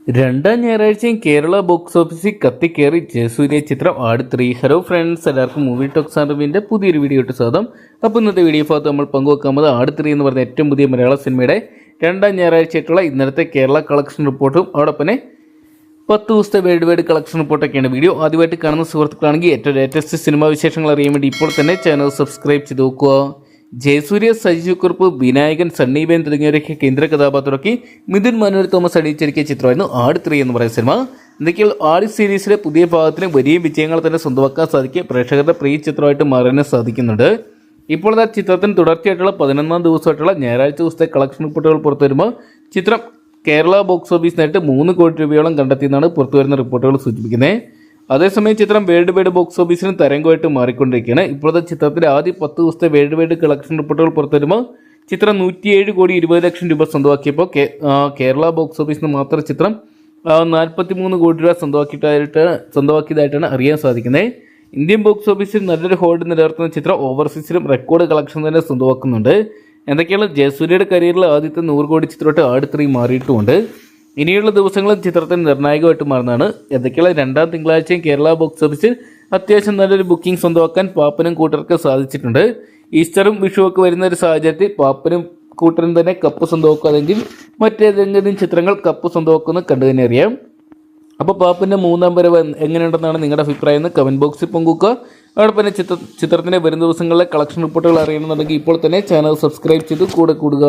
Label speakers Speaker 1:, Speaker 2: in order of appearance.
Speaker 1: രണ്ടാം ഞായറാഴ്ചയും കേരള ബോക്സ് ഓഫീസിൽ കത്തിക്കേറി ജയസൂര്യ ചിത്രം ആട് 3. ഹലോ ഫ്രണ്ട്സ്, എല്ലാവർക്കും മൂവി ടോക്സ് അറിവിൻ്റെ പുതിയൊരു വീഡിയോ ഇട്ട് സ്വാഗതം. അപ്പോൾ ഇന്നത്തെ വീഡിയോ ഭാഗത്ത് നമ്മൾ പങ്കുവെക്കുന്നത് ആട് 3 എന്ന് പറഞ്ഞ ഏറ്റവും പുതിയ മലയാള സിനിമയുടെ രണ്ടാം ഞായറാഴ്ചയായിട്ടുള്ള ഇന്നലത്തെ കേരള കളക്ഷൻ റിപ്പോർട്ടും അതോടൊപ്പം 10 ദിവസത്തെ വേൾഡ് വൈഡ് കളക്ഷൻ റിപ്പോർട്ടൊക്കെയാണ്. വീഡിയോ ആദ്യമായിട്ട് കാണുന്ന സുഹൃത്തുക്കളാണെങ്കിൽ ഏറ്റവും ലേറ്റസ്റ്റ് സിനിമാ വിശേഷങ്ങൾ അറിയാൻ വേണ്ടി ഇപ്പോൾ തന്നെ ചാനൽ സബ്സ്ക്രൈബ് ചെയ്ത് നോക്കുക. ജയസൂര്യ, സജീവ് കുറുപ്പ്, വിനായകൻ, സണ്ണി വെയിൻ തുടങ്ങിയവരൊക്കെ കേന്ദ്ര കഥാപാത്രമാക്കി മിഥുൻ മനോഹർ തോമസ് അണിയിച്ചൊരുക്കിയ ചിത്രമായിരുന്നു ആട് 3 എന്ന് പറയുന്ന സിനിമ. എന്തൊക്കെയാണ് ആട് സീരീസിലെ പുതിയ ഭാഗത്തിന് വലിയ വിജയങ്ങൾ തന്നെ സ്വന്തമാക്കാൻ സാധിക്കുക പ്രേക്ഷകരുടെ പ്രിയ ചിത്രമായിട്ട് മാറാനും സാധിക്കുന്നുണ്ട്. ഇപ്പോൾ ആ ചിത്രത്തിന് തുടർച്ചയായിട്ടുള്ള 11ാം ദിവസമായിട്ടുള്ള ഞായറാഴ്ച ദിവസത്തെ കളക്ഷൻ റിപ്പോർട്ടുകൾ പുറത്തു വരുമ്പോൾ ചിത്രം കേരള ബോക്സ് ഓഫീസിനായിട്ട് 3 കോടി രൂപയോളം കണ്ടെത്തിയെന്നാണ് പുറത്തുവരുന്ന റിപ്പോർട്ടുകൾ സൂചിപ്പിക്കുന്നത്. അതേസമയം ചിത്രം വേൾഡ് വൈഡ് ബോക്സ് ഓഫീസിന് തരംഗമായിട്ട് മാറിക്കൊണ്ടിരിക്കുകയാണ്. ഇപ്പോഴത്തെ ചിത്രത്തിൻ്റെ ആദ്യ 10 ദിവസത്തെ വേൾഡ് വൈഡ് കളക്ഷൻ റിപ്പോർട്ടുകൾ പുറത്തു വരുമ്പോൾ ചിത്രം 107 കോടി 20 ലക്ഷം രൂപ സ്വന്തമാക്കിയപ്പോൾ കേരള ബോക്സ് ഓഫീസിന് മാത്രം ചിത്രം 43 കോടി രൂപ സ്വന്തമാക്കിയതായിട്ടാണ് അറിയാൻ സാധിക്കുന്നത്. ഇന്ത്യൻ ബോക്സ് ഓഫീസിൽ നല്ലൊരു ഹോൾഡ് നിലനിർത്തുന്ന ചിത്രം ഓവർസീസിലും റെക്കോർഡ് കളക്ഷൻ തന്നെ സ്വന്തമാക്കുന്നുണ്ട്. എന്തൊക്കെയാണ് ജയസൂര്യയുടെ കരിയറിൽ ആദ്യത്തെ 100 കോടി ചിത്രമായിട്ട് ആട് 3 മാറിയിട്ടുമുണ്ട്. ഇനിയുള്ള ദിവസങ്ങളും ചിത്രത്തിന് നിർണായകമായിട്ട് മാറുന്നതാണ്. എന്തൊക്കെയാണ് രണ്ടാം തിങ്കളാഴ്ചയും കേരള ബോക്സ് ഓഫീസിൽ അത്യാവശ്യം നല്ലൊരു ബുക്കിംഗ് സ്വന്തമാക്കാൻ പാപ്പനും കൂട്ടർക്ക് സാധിച്ചിട്ടുണ്ട്. ഈസ്റ്ററും വിഷുവൊക്കെ വരുന്ന ഒരു സാഹചര്യത്തിൽ പാപ്പനും കൂട്ടരും തന്നെ കപ്പ് സ്വന്തമാക്കുകയാണെങ്കിൽ മറ്റേതെങ്കിലും ചിത്രങ്ങൾ കപ്പ് സ്വന്തമാക്കുമെന്ന് കണ്ടു തന്നെ അറിയാം. അപ്പോൾ പാപ്പിൻ്റെ 3ാം വരവ് എങ്ങനെയുണ്ടെന്നാണ് നിങ്ങളുടെ അഭിപ്രായം എന്ന് കമൻറ്റ് ബോക്സിൽ പങ്കുവെക്കുക. അതോടൊപ്പം തന്നെ ചിത്രത്തിൻ്റെ വരും ദിവസങ്ങളിലെ കളക്ഷൻ റിപ്പോർട്ടുകൾ അറിയണമെന്നുണ്ടെങ്കിൽ ഇപ്പോൾ തന്നെ ചാനൽ സബ്സ്ക്രൈബ് ചെയ്ത് കൂടെ കൂടുക.